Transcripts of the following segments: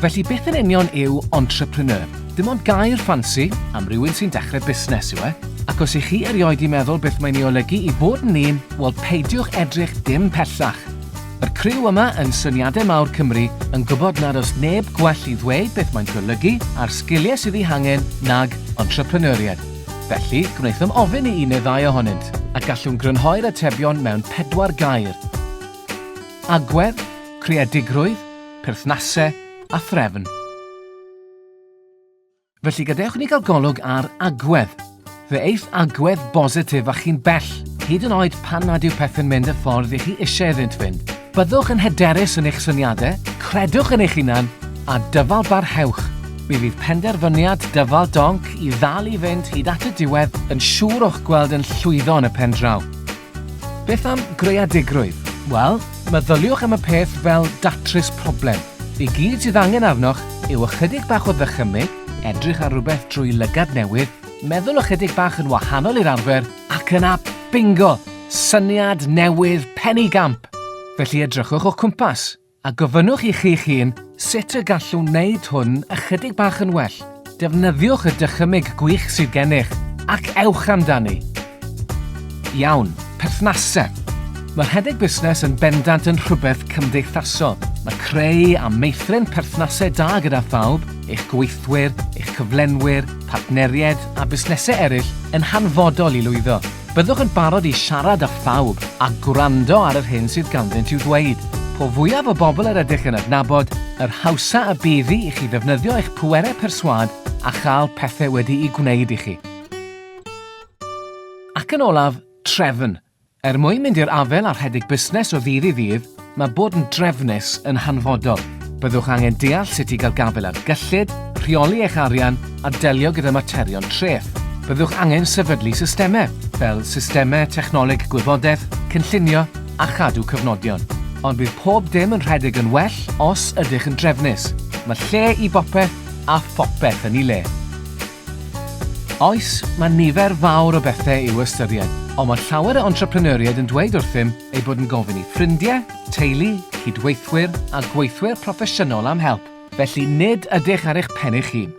Felly beth yn union yw entrepreneur? Dim ond gair ffansi am rywun sy'n dechrau busnes yw e, ac os ych chi erioed i meddwl beth mae'n ei olygu i bod yn un, wel peidiwch edrych dim pellach. Yr criw yma yn syniadau mawr Cymru yn gwybod nad oes neb gwell i ddweud beth mae'n golygu a'r sgiliau sydd ei hangen nag entrepreneuriaid. Felly, gwnaethom ofyn i un neu ddau ohonynt, a gallwn grynhoi'r atebion mewn 4 gair. Agwedd, creadigrwydd, perthnasau a threfn. Felly gadewch ni gael golwg ar agwedd. Fe eith agwedd bositif a chi'n bell, hyd yn oed pan nad yw pethau'n mynd y ffordd i chi eisiau iddynt fynd. Byddwch yn hyderus yn eich syniadau, credwch yn eich hunan, a dyfal barhewch. Mi fydd penderfyniad dyfal donc i ddal i fynd hyd at y diwedd yn siŵr o'ch gweld yn llwyddo yn y pen draw. Beth am greadigrwydd? Wel, meddyliwch am y peth fel datrys problem. I gyd sydd angen arnoch yw ychydig bach o ddychymyg, edrych ar rhywbeth drwy lygad newydd, meddwl ychydig bach yn wahanol i'r arfer, ac yna bingo, syniad newydd penny gamp. Felly edrychwch o'ch cwmpas, a gofynnwch i chi'ch hun sut y gallwn wneud hwn ychydig bach yn well. Defnyddiwch y dychymyg gwych sydd gennych, ac ewch amdani. Iawn, perthnasau. Mae'r rhedeg busnes yn bendant yn rhywbeth cymdeithasol. Mae creu a meithrin perthnasau da gyda phawb, eich gweithwyr, eich cyflenwyr, partneriaid a busnesau eraill yn hanfodol i lwyddo. Byddwch yn barod i siarad â phawb a gwrando ar yr hyn sydd ganddynt i'w ddweud. Po fwyaf o bobl yr ydych yn adnabod, yr hawsa y bydd i chi ddefnyddio eich pwerau perswad a chael pethau wedi i gwneud i chi. Ac yn olaf, trefn. Mwyn mynd i'r afel ar rhedeg busnes o ddydd i ddydd, mae bod yn drefnus yn hanfodol. Byddwch angen deall sut i gael gafel ar gyllid, rheoli eich arian a delio gyda materion treth. Byddwch angen sefydlu systemau, fel systemau technoleg gwybodaeth, cynllunio a chadw cyfnodion. Ond bydd pob dim yn rhedeg yn well os ydych yn drefnus. Mae lle i bopeth a phopeth yn ei le. Oes, mae nifer fawr o bethau i'w ystyried, ond mae llawer o entrepreneuriaid yn dweud wrthym ei bod yn gofyn i ffrindiau, teulu, cydweithwyr a gweithwyr proffesiynol am help. Felly nid ydych ar eich pen eich hun.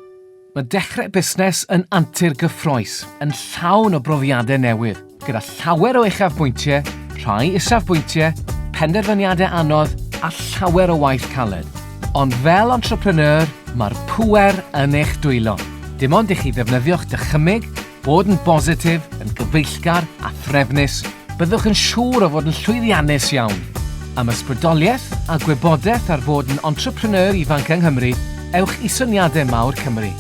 Mae dechrau busnes yn antur gyffroes, yn llawn o brofiadau newydd, gyda llawer o uchafbwyntiau, rhai isafbwyntiau, penderfyniadau anodd a llawer o waith caled. Ond fel entrepreneur, mae'r pŵer yn eich dwylo. Dim ond i chi ddefnyddio'ch dychymyg, bod yn bositif, yn gyfeillgar a threfnus, byddwch yn siŵr o fod yn llwyddiannus iawn. Am ysbrydoliaeth a gwybodaeth ar fod yn entrepreneur ifanc yng Nghymru, ewch i syniadau mawr Cymru.